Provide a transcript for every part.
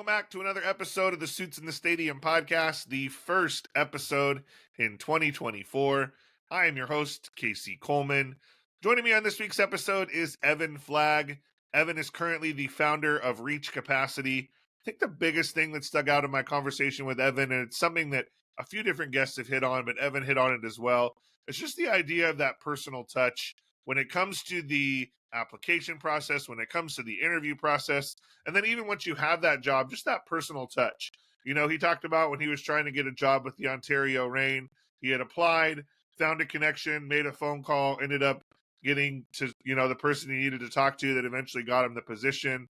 welcome back to another episode of the Suits in the Stadium podcast, the first episode in 2024. I am your host, Casey Coleman. Joining me on this week's episode is Evan Flagg. Evan is currently the founder of Reach Capacity. I think the biggest thing that stuck out in my conversation with Evan, and it's something that a few different guests have hit on, but Evan hit on it as well, it's just the idea of that personal touch when it comes to the application process, when it comes to the interview process, and then even once you have that job, just that personal touch. You know, he talked about when he was trying to get a job with the Ontario Reign, he had applied, found a connection, made a phone call, ended up getting to, the person he needed to talk to that eventually got him the position.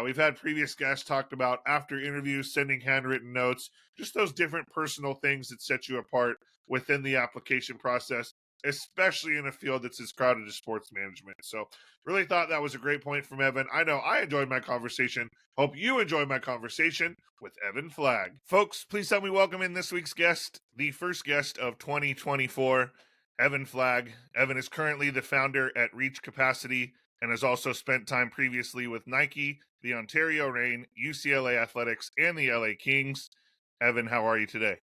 We've had previous guests talked about after interviews, sending handwritten notes, just those different personal things that set you apart within the application process, especially in a field that's as crowded as sports management. So really thought that was a great point from Evan. I know I enjoyed my conversation. Hope you enjoyed my conversation with Evan Flagg. Folks, please help me welcome in this week's guest, the first guest of 2024, Evan Flagg. Evan is currently the founder at Reach Capacity and has also spent time previously with Nike, the Ontario Reign, UCLA Athletics, and the LA Kings. Evan, how are you today?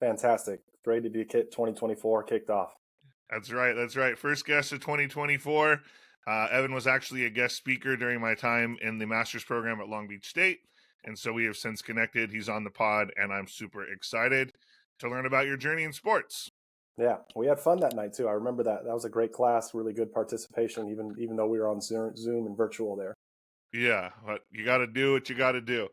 Fantastic. Great to be 2024 kicked off. That's right. First guest of 2024. Evan was actually a guest speaker during my time in the master's program at Long Beach State. And so we have since connected. He's on the pod, and I'm super excited to learn about your journey in sports. Yeah, we had fun that night too. I remember that. That was a great class, really good participation, even though we were on Zoom and virtual there. Yeah, but you got to do what you got to do.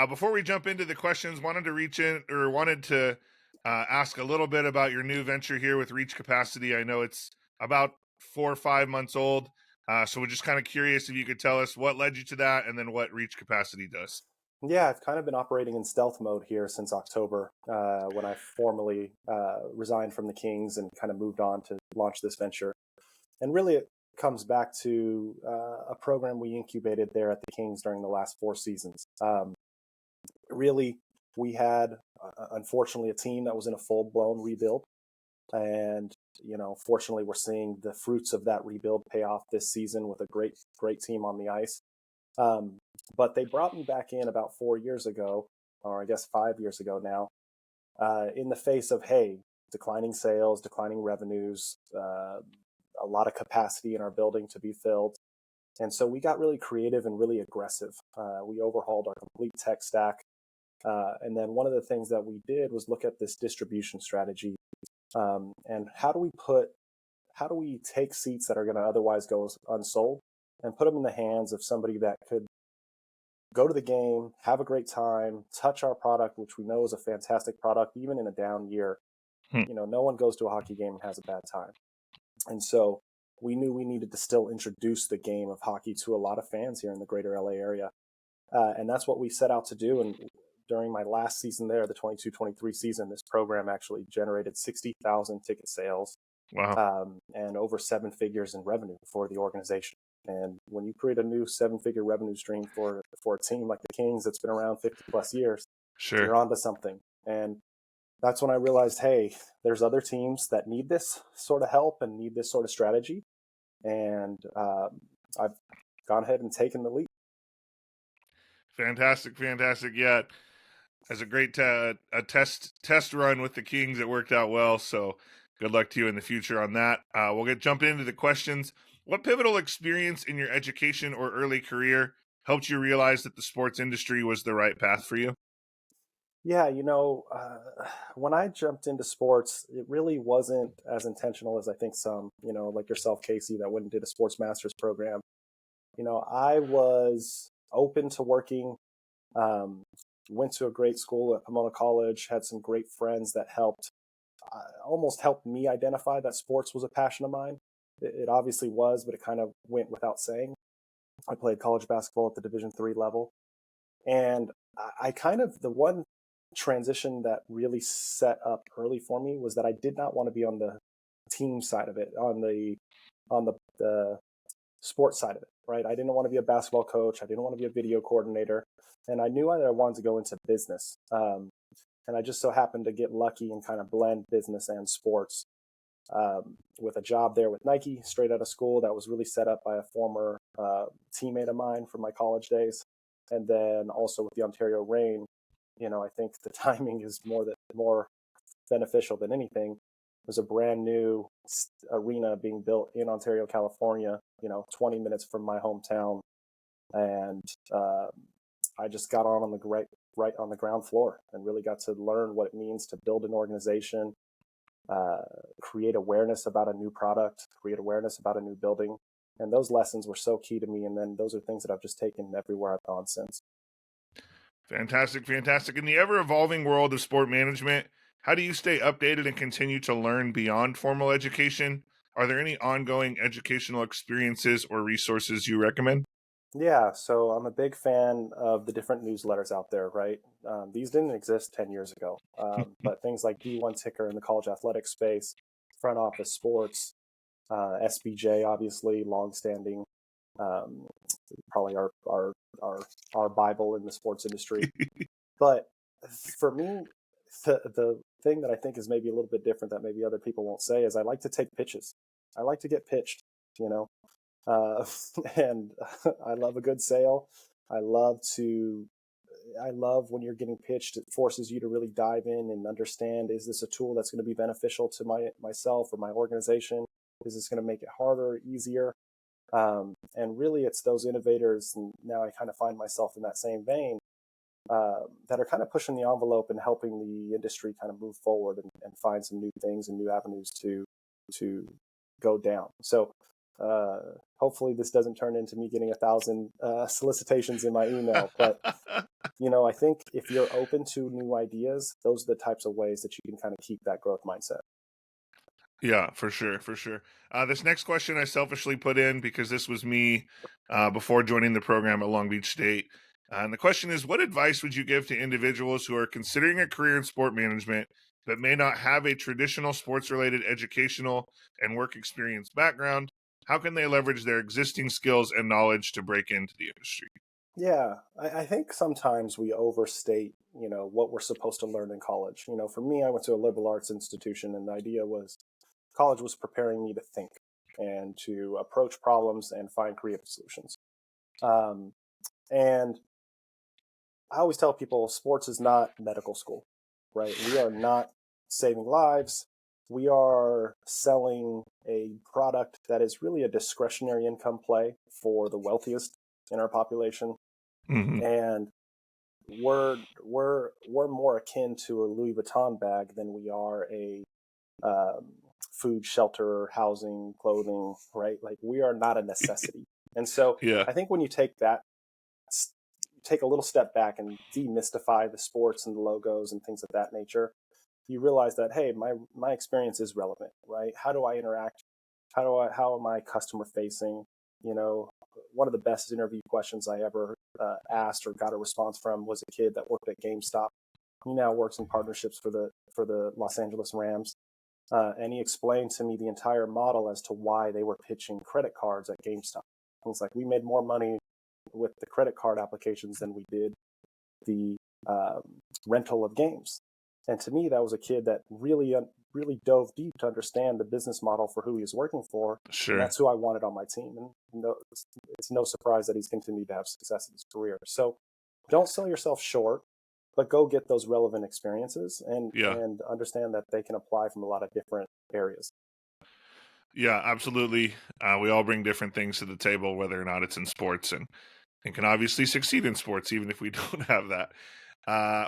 Before we jump into the questions, wanted to ask a little bit about your new venture here with Reach Capacity. I know it's about 4 or 5 months old, so we're just kind of curious if you could tell us what led you to that, and then what Reach Capacity does. Yeah, I've kind of been operating in stealth mode here since October, when I formally resigned from the Kings and kind of moved on to launch this venture. And really, it comes back to a program we incubated there at the Kings during the last 4 seasons. Really, we had, unfortunately, a team that was in a full-blown rebuild. And, fortunately, we're seeing the fruits of that rebuild pay off this season with a great team on the ice. But they brought me back in about 4 years ago, or I guess 5 years ago now, in the face of, hey, declining sales, declining revenues, a lot of capacity in our building to be filled. And so we got really creative and really aggressive. We overhauled our complete tech stack. And then one of the things that we did was look at this distribution strategy. And how do we take seats that are going to otherwise go unsold and put them in the hands of somebody that could go to the game, have a great time, touch our product, which we know is a fantastic product, even in a down year. No one goes to a hockey game and has a bad time. And so we knew we needed to still introduce the game of hockey to a lot of fans here in the greater LA area. And that's what we set out to do. And during my last season there, the 22-23 season, this program actually generated 60,000 ticket sales. Wow. And over 7 figures in revenue for the organization. And when you create a new 7-figure revenue stream for a team like the Kings that's been around 50 plus years, Sure, you're onto something. And that's when I realized, hey, there's other teams that need this sort of help and need this sort of strategy. And I've gone ahead and taken the leap. Fantastic. Yeah, as a great test run with the Kings, it worked out well. So good luck to you in the future on that. We'll jump into the questions. What pivotal experience in your education or early career helped you realize that the sports industry was the right path for you? Yeah, when I jumped into sports, it really wasn't as intentional as I think some, like yourself, Casey, that went and did a sports master's program. I was open to working, went to a great school at Pomona College, had some great friends that almost helped me identify that sports was a passion of mine. It obviously was, but it kind of went without saying. I played college basketball at the Division III level. And I kind of, the one transition that really set up early for me was that I did not want to be on the team side of it, on the sports side of it, right? I didn't want to be a basketball coach. I didn't want to be a video coordinator. And I knew that I wanted to go into business. And I just so happened to get lucky and kind of blend business and sports with a job there with Nike straight out of school that was really set up by a former teammate of mine from my college days. And then also with the Ontario Reign, I think the timing is more beneficial than anything. There's a brand new arena being built in Ontario, California, 20 minutes from my hometown. And I just got on the right on the ground floor and really got to learn what it means to build an organization, create awareness about a new product, create awareness about a new building. And those lessons were so key to me. And then those are things that I've just taken everywhere I've gone since. Fantastic, fantastic. In the ever-evolving world of sport management, how do you stay updated and continue to learn beyond formal education? Are there any ongoing educational experiences or resources you recommend? Yeah, so I'm a big fan of the different newsletters out there, right? These didn't exist 10 years ago, but things like D1 Ticker in the college athletics space, front office sports, SBJ, obviously, longstanding, um, probably our Bible in the sports industry. But for me, the thing that I think is maybe a little bit different that maybe other people won't say is I like to take pitches. I like to get pitched, you know, uh, and I love a good sale. I love to. I love when you're getting pitched. It forces you to really dive in and understand: is this a tool that's going to be beneficial to myself or my organization? Is this going to make it harder, easier? And really, it's those innovators. And now I kind of find myself in that same vein that are kind of pushing the envelope and helping the industry kind of move forward and find some new things and new avenues to go down. So hopefully this doesn't turn into me getting 1,000 solicitations in my email. But I think if you're open to new ideas, those are the types of ways that you can kind of keep that growth mindset. Yeah, for sure, for sure. This next question I selfishly put in because this was me before joining the program at Long Beach State. And the question is, what advice would you give to individuals who are considering a career in sport management but may not have a traditional sports-related educational and work experience background? How can they leverage their existing skills and knowledge to break into the industry? Yeah, I think sometimes we overstate, what we're supposed to learn in college. For me, I went to a liberal arts institution, and the idea was college was preparing me to think and to approach problems and find creative solutions. Um, and I always tell people sports is not medical school, right? We are not saving lives. We are selling a product that is really a discretionary income play for the wealthiest in our population. Mm-hmm. And we're more akin to a Louis Vuitton bag than we are a food, shelter, housing, clothing, right? Like we are not a necessity. And so Yeah. I think when you take a little step back and demystify the sports and the logos and things of that nature, you realize that, hey, my experience is relevant, right? How do I interact? How am I customer facing? One of the best interview questions I ever asked or got a response from was a kid that worked at GameStop. He now works in partnerships for the Los Angeles Rams. And he explained to me the entire model as to why they were pitching credit cards at GameStop. It's like we made more money with the credit card applications than we did the rental of games. And to me, that was a kid that really dove deep to understand the business model for who he was working for. Sure. And that's who I wanted on my team. And it's no surprise that he's continued to have success in his career. So don't sell yourself short, but go get those relevant experiences and understand that they can apply from a lot of different areas. Yeah, absolutely. We all bring different things to the table, whether or not it's in sports, and can obviously succeed in sports, even if we don't have that.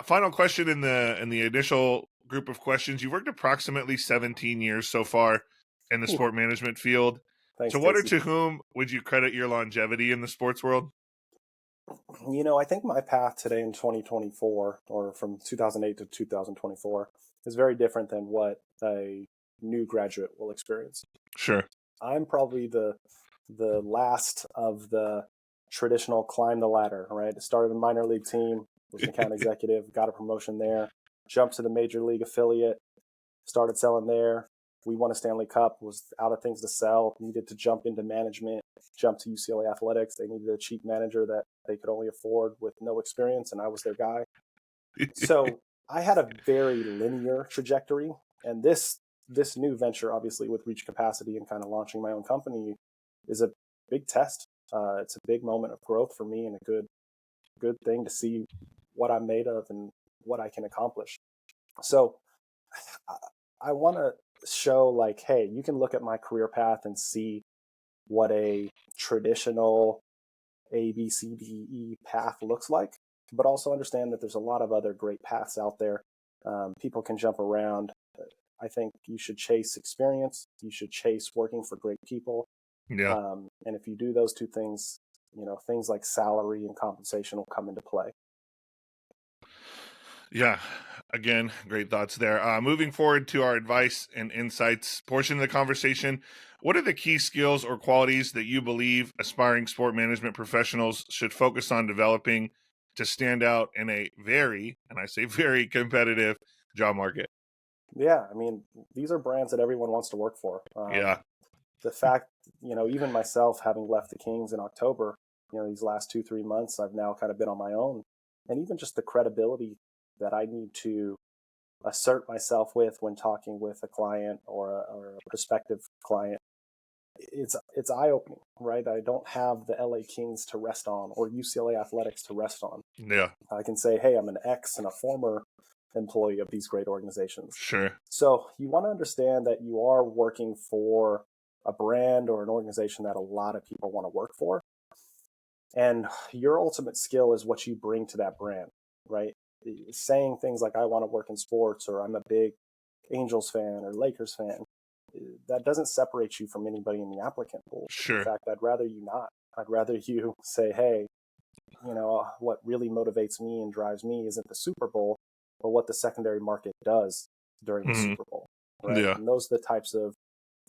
Final question in the initial group of questions. You've worked approximately 17 years so far in the sport management field. Thanks, To what or Casey. to whom would you credit your longevity in the sports world? I think my path today in 2024, or from 2008 to 2024, is very different than what a new graduate will experience. Sure. I'm probably the last of the traditional climb the ladder, right? Started a minor league team, was an account executive, got a promotion there, jumped to the major league affiliate, started selling there. We won a Stanley Cup, was out of things to sell, needed to jump into management, jumped to UCLA Athletics. They needed a cheap manager that they could only afford with no experience, and I was their guy. So I had a very linear trajectory, and this new venture, obviously with Reach Capacity and kind of launching my own company, is a big test. It's a big moment of growth for me and a good thing to see what I'm made of and what I can accomplish. So I want to show like, hey, you can look at my career path and see what a traditional A, B, C, D, E path looks like, but also understand that there's a lot of other great paths out there. People can jump around. I think you should chase experience. You should chase working for great people. Yeah. And if you do those two things, things like salary and compensation will come into play. Yeah. Again, great thoughts there. Moving forward to our advice and insights portion of the conversation, what are the key skills or qualities that you believe aspiring sport management professionals should focus on developing to stand out in a very, and I say very, competitive job market? Yeah, I mean, these are brands that everyone wants to work for. Yeah. The fact, even myself having left the Kings in October, these last 2-3 months, I've now kind of been on my own. And even just the credibility that I need to assert myself with when talking with a client or a prospective client, it's eye-opening, right? I don't have the LA Kings to rest on or UCLA Athletics to rest on. Yeah. I can say, hey, I'm an ex and a former employee of these great organizations. Sure. So you want to understand that you are working for a brand or an organization that a lot of people want to work for. And your ultimate skill is what you bring to that brand, right? Saying things like, I want to work in sports, or I'm a big Angels fan or Lakers fan, that doesn't separate you from anybody in the applicant pool. Sure. In fact, I'd rather you not. I'd rather you say, hey, what really motivates me and drives me isn't the Super Bowl, but what the secondary market does during the Super Bowl, right? Yeah. And those are the types of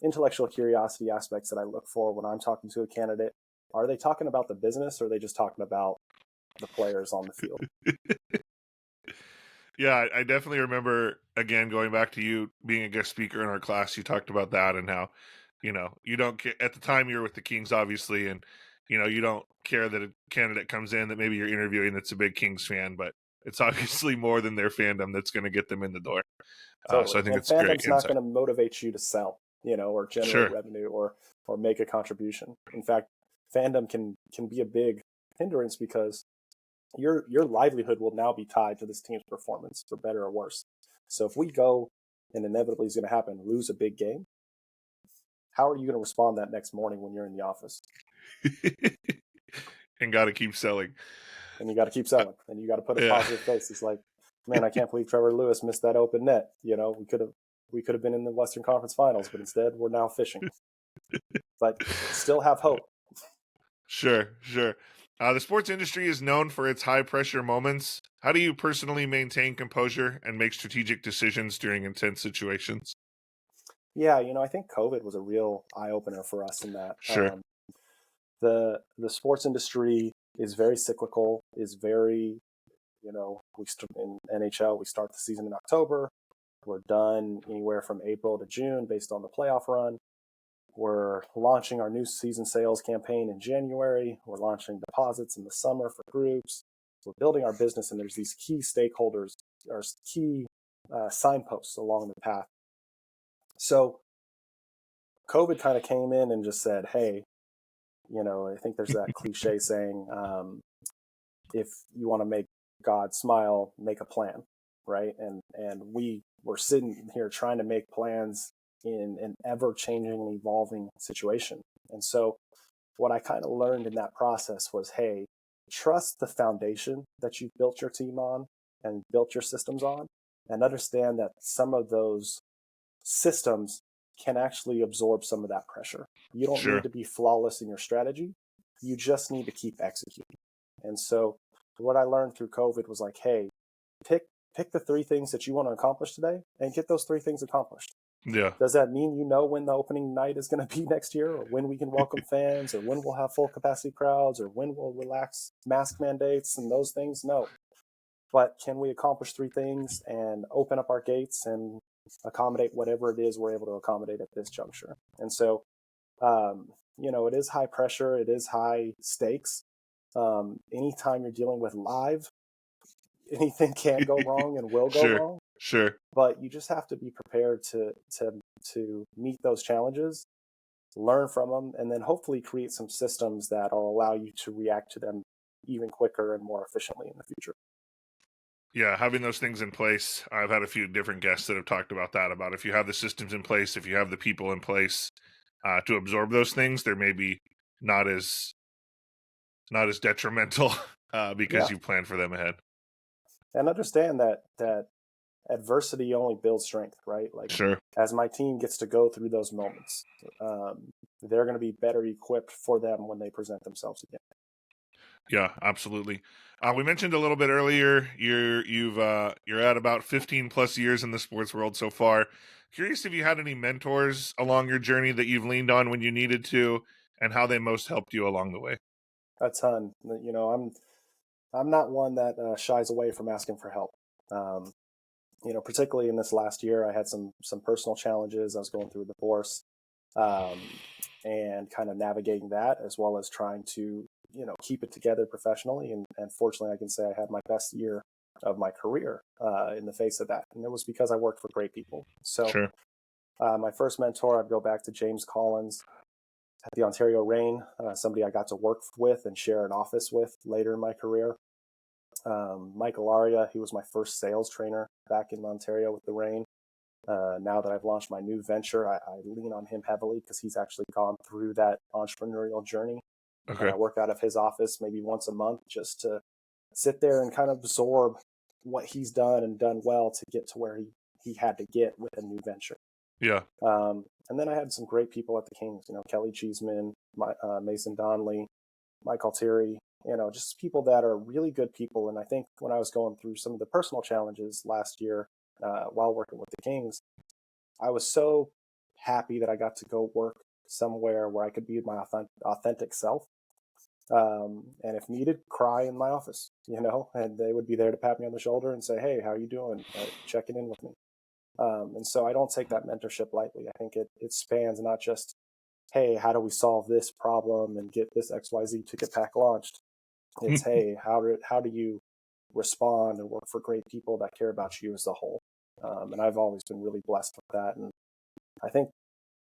intellectual curiosity aspects that I look for when I'm talking to a candidate. Are they talking about the business, or are they just talking about the players on the field? Yeah, I definitely remember, again, going back to you being a guest speaker in our class, you talked about that and how, you don't care. At the time you were with the Kings, obviously, and, you don't care that a candidate comes in that maybe you're interviewing that's a big Kings fan, but it's obviously more than their fandom that's going to get them in the door. Totally. So I think And it's great fandom's not insight. going to motivate you to sell, or generate Sure. revenue or make a contribution. In fact, fandom can be a big hindrance because your livelihood will now be tied to this team's performance, for better or worse. So if we go, and inevitably is going to happen, lose a big game, how are you going to respond that next morning when you're in the office? And got to keep selling. And you got to keep selling, and you got to put a Yeah. positive face. It's like, man, I can't believe Trevor Lewis missed that open net. We could have been in the Western Conference Finals, but instead we're now fishing. But still have hope. Sure. The sports industry is known for its high pressure moments. How do you personally maintain composure and make strategic decisions during intense situations? Yeah, I think COVID was a real eye opener for us in that. Sure. The sports industry is very cyclical. Is very, in NHL we start the season in October. We're done anywhere from April to June based on the playoff run. We're launching our new season sales campaign in January. We're launching deposits in the summer for groups. We're building our business, and there's these key stakeholders, or key signposts along the path. So COVID kind of came in and just said, hey, I think there's that cliche saying, if you want to make God smile, make a plan, right? And we were sitting here trying to make plans in an ever-changing and evolving situation. And so what I kind of learned in that process was, hey, trust the foundation that you've built your team on and built your systems on, and understand that some of those systems can actually absorb some of that pressure. You don't Sure. need to be flawless in your strategy. You just need to keep executing. And so what I learned through COVID was like, hey, pick the 3 things that you want to accomplish today and get those 3 things accomplished. Yeah. Does that mean when the opening night is going to be next year, or when we can welcome fans, or when we'll have full capacity crowds, or when we'll relax mask mandates and those things? No. But can we accomplish 3 things and open up our gates and accommodate whatever it is we're able to accommodate at this juncture? And so, it is high pressure. It is high stakes. Anytime you're dealing with live, anything can go wrong and will go wrong. Sure. But you just have to be prepared to meet those challenges, learn from them, and then hopefully create some systems that will allow you to react to them even quicker and more efficiently in the future. Yeah, having those things in place. I've had a few different guests that have talked about that, about if you have the systems in place, if you have the people in place to absorb those things, they're maybe not as detrimental because Yeah, you plan for them ahead. and understand that adversity only builds strength, right? Like Sure. as my team gets to go through those moments, they're going to be better equipped for them when they present themselves again. Yeah, absolutely. We mentioned a little bit earlier you're at about 15 plus years in the sports world so far. Curious if you had any mentors along your journey that you've leaned on when you needed to, and how they most helped you along the way. A ton. I'm not one that shies away from asking for help. Um, particularly in this last year, I had some personal challenges. I was going through a divorce, um, and kind of navigating that, as well as trying to keep it together professionally. And fortunately, I can say I had my best year of my career in the face of that, and it was because I worked for great people. So Sure. my first mentor, I'd go back to James Collins at the Ontario Reign, somebody I got to work with and share an office with later in my career. Michael Aria, he was my first sales trainer back in Ontario with the Reign. Now that I've launched my new venture, I lean on him heavily because he's actually gone through that entrepreneurial journey. And Okay. I work out of his office maybe once a month just to sit there and kind of absorb what he's done and done well to get to where he had to get with a new venture. Yeah. And then I had some great people at the Kings, Kelly Cheeseman, Mason Donnelly, Mike Altieri, just people that are really good people. And I think when I was going through some of the personal challenges last year while working with the Kings, I was so happy that I got to go work somewhere where I could be my authentic self. And if needed, cry in my office, and they would be there to pat me on the shoulder and say, "Hey, how are you doing?" Checking in with me. And so I don't take that mentorship lightly. I think it spans not just, hey, how do we solve this problem and get this XYZ ticket pack launched? It's, hey, how do you respond and work for great people that care about you as a whole? And I've always been really blessed with that. And I think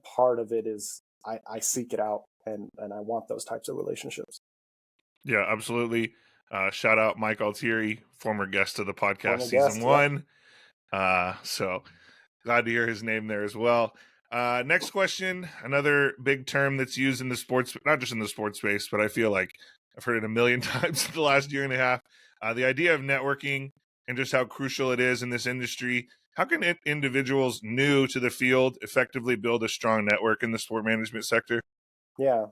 part of it is I seek it out and I want those types of relationships. Yeah, absolutely. Shout out Mike Altieri, former guest of the podcast Former season guest, yep. 1. So glad to hear his name there as well. Next question, another big term that's used in the sports, not just in the sports space, but I feel like I've heard it a million times in the last year and a half. The idea of networking and just how crucial it is in this industry. How can individuals new to the field effectively build a strong network in the sport management sector? Yeah,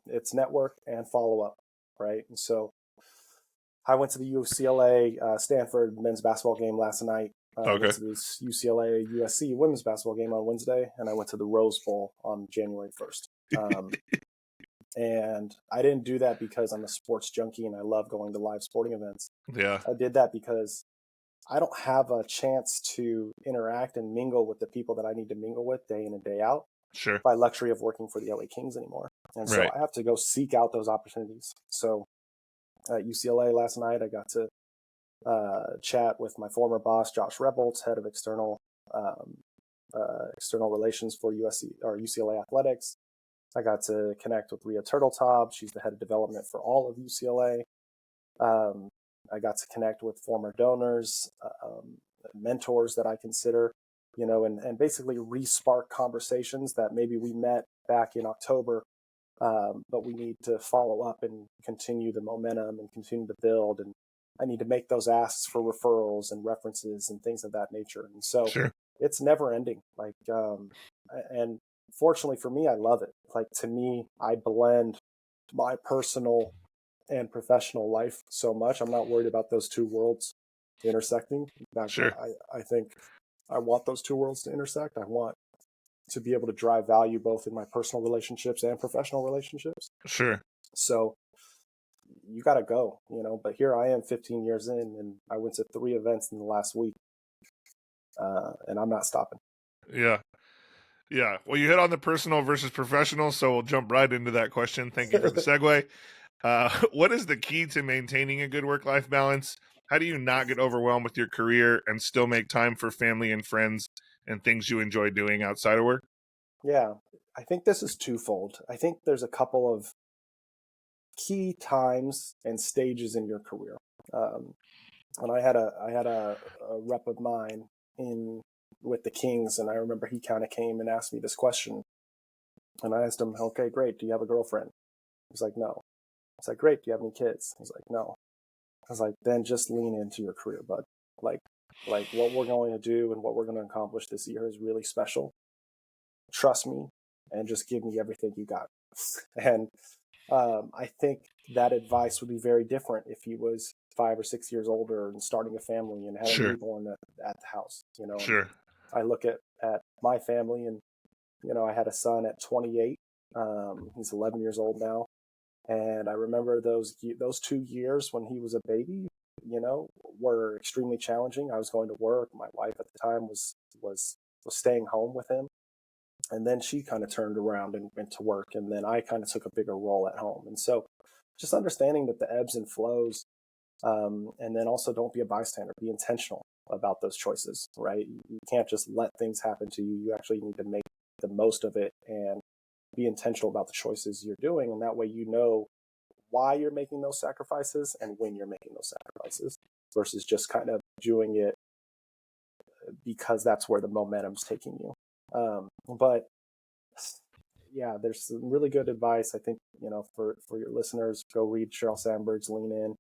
it's network and follow up, right? And so I went to the UCLA Stanford men's basketball game last night. I went Okay. to this UCLA USC women's basketball game on Wednesday, and I went to the Rose Bowl on January 1st. And I didn't do that because I'm a sports junkie and I love going to live sporting events. Yeah, I did that because I don't have a chance to interact and mingle with the people that I need to mingle with day in and day out sure. by luxury of working for the LA Kings anymore. And so Right. I have to go seek out those opportunities. So at UCLA last night, I got to chat with my former boss, Josh Rebholz, head of external relations for USC or UCLA athletics. I got to connect with Rhea Turteltaub. She's the head of development for all of UCLA. I got to connect with former donors, mentors that I consider, and basically re-spark conversations that maybe we met back in October, but we need to follow up and continue the momentum and continue to build. And I need to make those asks for referrals and references and things of that nature. And so Sure. it's never ending. And fortunately for me, I love it. Like, to me, I blend my personal and professional life so much. I'm not worried about those two worlds intersecting. In fact, Sure. I think I want those two worlds to intersect. I want to be able to drive value both in my personal relationships and professional relationships. Sure. So you got to go, but here I am 15 years in and I went to 3 events in the last week. And I'm not stopping. Yeah. Yeah. Well, you hit on the personal versus professional, so we'll jump right into that question. Thank you for the segue. What is the key to maintaining a good work-life balance? How do you not get overwhelmed with your career and still make time for family and friends and things you enjoy doing outside of work? Yeah, I think this is twofold. I think there's a couple of key times and stages in your career. And I had a rep of mine in with the Kings, and I remember he kind of came and asked me this question, and I asked him, "Okay, great. Do you have a girlfriend?" He's like, "No." I was like, "Great. Do you have any kids?" He's like, "No." I was like, "Then just lean into your career, bud. Like, like what we're going to do and what we're going to accomplish this year is really special. Trust me, and just give me everything you got." And I think that advice would be very different if he was 5 or 6 years older and starting a family and had a Sure. newborn at the house. And Sure. I look at my family, and I had a son at 28. He's 11 years old now, and I remember those 2 years when he was a baby. Were extremely challenging. I was going to work. My wife at the time was staying home with him, and then she kind of turned around and went to work, and then I kind of took a bigger role at home. And so, just understanding that the ebbs and flows, and then also don't be a bystander. Be intentional about those choices, right? You can't just let things happen to you. You actually need to make the most of it and be intentional about the choices you're doing, and that way you know why you're making those sacrifices and when you're making those sacrifices, versus just kind of doing it because that's where the momentum's taking you. But yeah, there's some really good advice. I think, for your listeners, go read Sheryl Sandberg's Lean In.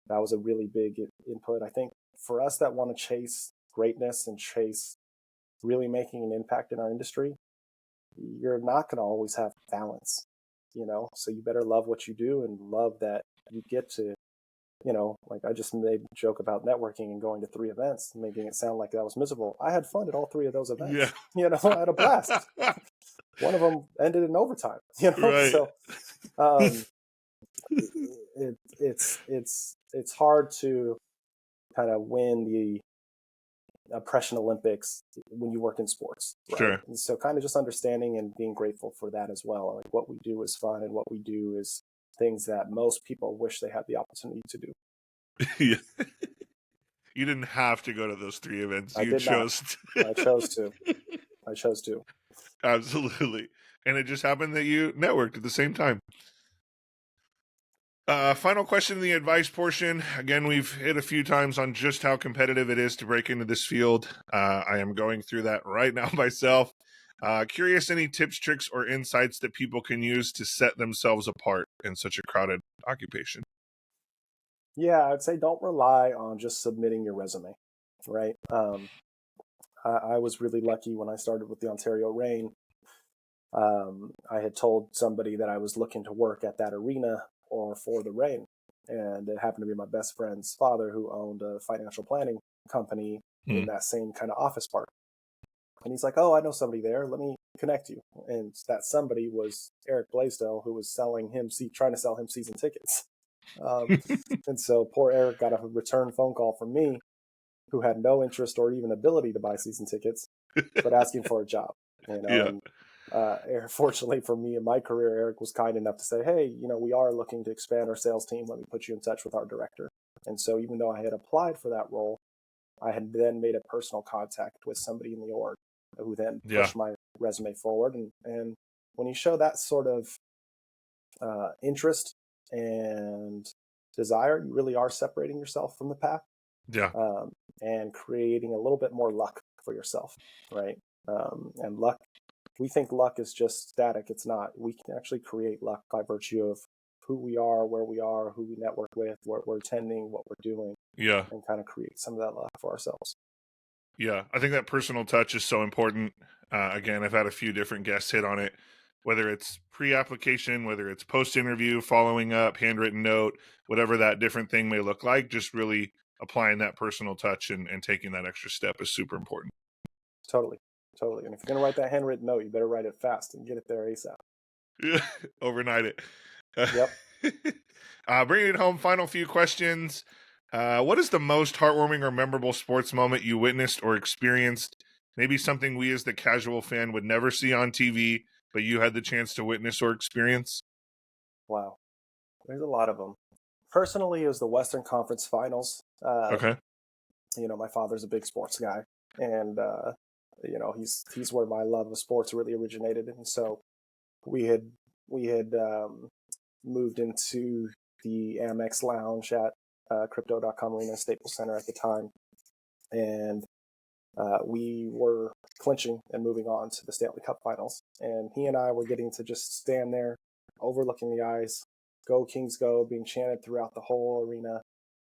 That was a really big input. I think for us that want to chase greatness and chase really making an impact in our industry, you're not going to always have balance, so you better love what you do and love that you get to, like I just made a joke about networking and going to 3 events, making it sound like that was miserable. I had fun at all 3 of those events. Yeah. I had a blast. One of them ended in overtime, Right. so it's hard to kind of win the oppression Olympics when you work in sports, right? Sure. And so kind of just understanding and being grateful for that as well. Like what we do is fun, and what we do is things that most people wish they had the opportunity to do. Yeah. You didn't have to go to those 3 events. I You did not. chose I chose to. I chose to. Absolutely. And it just happened that you networked at the same time. Final question in the advice portion. Again, we've hit a few times on just how competitive it is to break into this field. I am going through that right now myself. Curious, any tips, tricks, or insights that people can use to set themselves apart in such a crowded occupation? Yeah, I'd say don't rely on just submitting your resume, right? I was really lucky when I started with the Ontario Reign. I had told somebody that I was looking to work at that arena or for the Reign, and it happened to be my best friend's father, who owned a financial planning company in that same kind of office park. And he's like, "Oh, I know somebody there. Let me connect you." And that somebody was Eric Blaisdell, who was trying to sell him season tickets. And so poor Eric got a return phone call from me, who had no interest or even ability to buy season tickets, but asking for a job. Yeah. And fortunately for me in my career, Eric was kind enough to say, "Hey, we are looking to expand our sales team. Let me put you in touch with our director." And so even though I had applied for that role, I had then made a personal contact with somebody in the org, who then pushed my resume forward. And when you show that sort of interest and desire, you really are separating yourself from the pack, Yeah. and creating a little bit more luck for yourself, right? And luck, we think luck is just static. It's not. We can actually create luck by virtue of who we are, where we are, who we network with, what we're attending, what we're doing, Yeah. and kind of create some of that luck for ourselves. Yeah. I think that personal touch is so important. Again, I've had a few different guests hit on it, whether it's pre-application, whether it's post-interview, following up, handwritten note, whatever that different thing may look like, just really applying that personal touch and taking that extra step is super important. Totally. And if you're going to write that handwritten note, you better write it fast and get it there ASAP. Overnight it. Yep. Bringing it home, final few questions. What is the most heartwarming or memorable sports moment you witnessed or experienced? Maybe something we as the casual fan would never see on TV, but you had the chance to witness or experience? Wow. There's a lot of them. Personally, it was the Western Conference Finals. Okay. My father's a big sports guy, and he's where my love of sports really originated. And so we had moved into the Amex Lounge at Crypto.com Arena Staples Center at the time, and we were clinching and moving on to the Stanley Cup Finals. And he and I were getting to just stand there, overlooking the ice, "Go Kings Go," being chanted throughout the whole arena.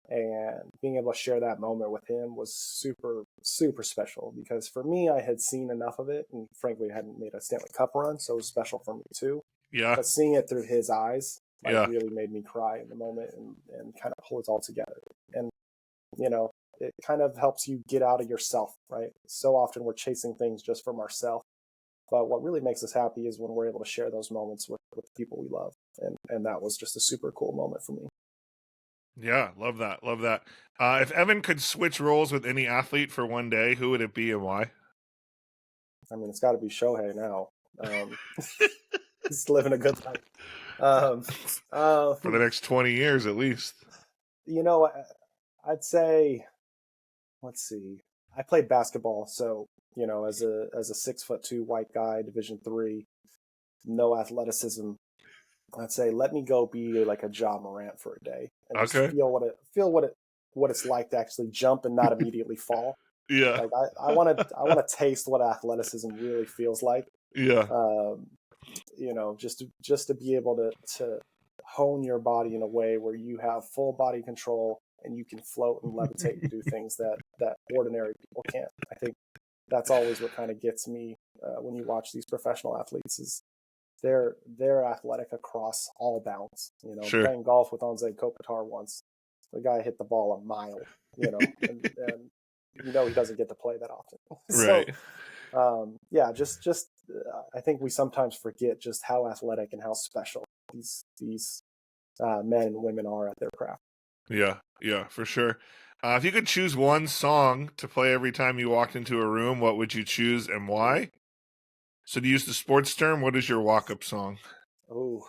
And being able to share that moment with him was super, super special, because for me, I had seen enough of it, and frankly, I hadn't made a Stanley Cup run, so it was special for me too. Yeah. But seeing it through his eyes, Yeah. really made me cry in the moment and kind of pull it all together. And, it kind of helps you get out of yourself, right? So often we're chasing things just from ourselves. But what really makes us happy is when we're able to share those moments with the people we love. And that was just a super cool moment for me. Yeah, love that. Love that. If Evan could switch roles with any athlete for one day, who would it be and why? I mean, it's got to be Shohei now. He's living a good life. For the next 20 years at least. I'd say, let's see. I played basketball, so as a 6'2" white guy, Division III, no athleticism. I'd say let me go be like a Ja Morant for a day and just Okay. feel what it's like to actually jump and not immediately fall. Yeah. Like I want to taste what athleticism really feels like. Yeah. Just to be able to hone your body in a way where you have full body control and you can float and levitate and do things that ordinary people can't. I think that's always what kind of gets me when you watch these professional athletes is they're athletic across all bounds. Sure. Playing golf with Anze Kopitar once, the guy hit the ball a mile, and he doesn't get to play that often. Right. I think we sometimes forget just how athletic and how special these men and women are at their craft. Yeah, for sure. If you could choose one song to play every time you walked into a room, what would you choose and why? So to use the sports term, what is your walk-up song? Oh,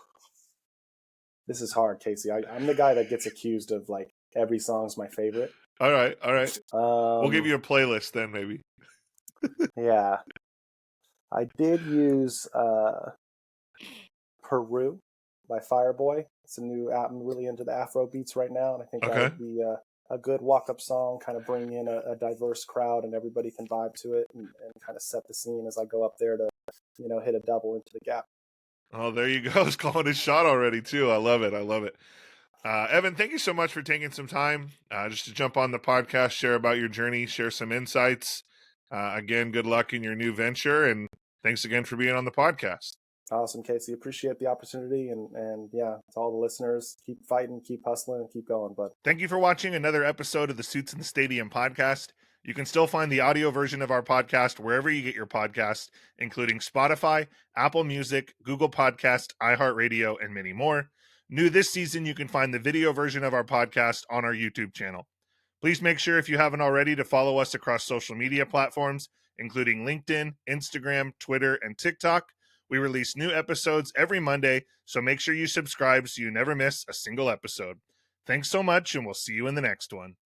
this is hard, Casey. I'm the guy that gets accused of like every song's my favorite. All right. We'll give you a playlist then, maybe. Yeah. I did use Peru by Fireboy. It's a new album. I'm really into the Afro beats right now, and I think that would be a good walk-up song, kind of bring in a diverse crowd and everybody can vibe to it and kind of set the scene as I go up there to, hit a double into the gap. Oh, there you go. He's calling his shot already, too. I love it. Evan, thank you so much for taking some time just to jump on the podcast, share about your journey, share some insights. Again, good luck in your new venture, and thanks again for being on the podcast. Awesome, Casey. Appreciate the opportunity, and yeah, to all the listeners, keep fighting, keep hustling, and keep going, bud. Thank you for watching another episode of the Suits in the Stadium podcast. You can still find the audio version of our podcast wherever you get your podcast, including Spotify, Apple Music, Google Podcast, iHeartRadio, and many more. New this season, you can find the video version of our podcast on our YouTube channel. Please make sure, if you haven't already, to follow us across social media platforms, including LinkedIn, Instagram, Twitter, and TikTok. We release new episodes every Monday, so make sure you subscribe so you never miss a single episode. Thanks so much, and we'll see you in the next one.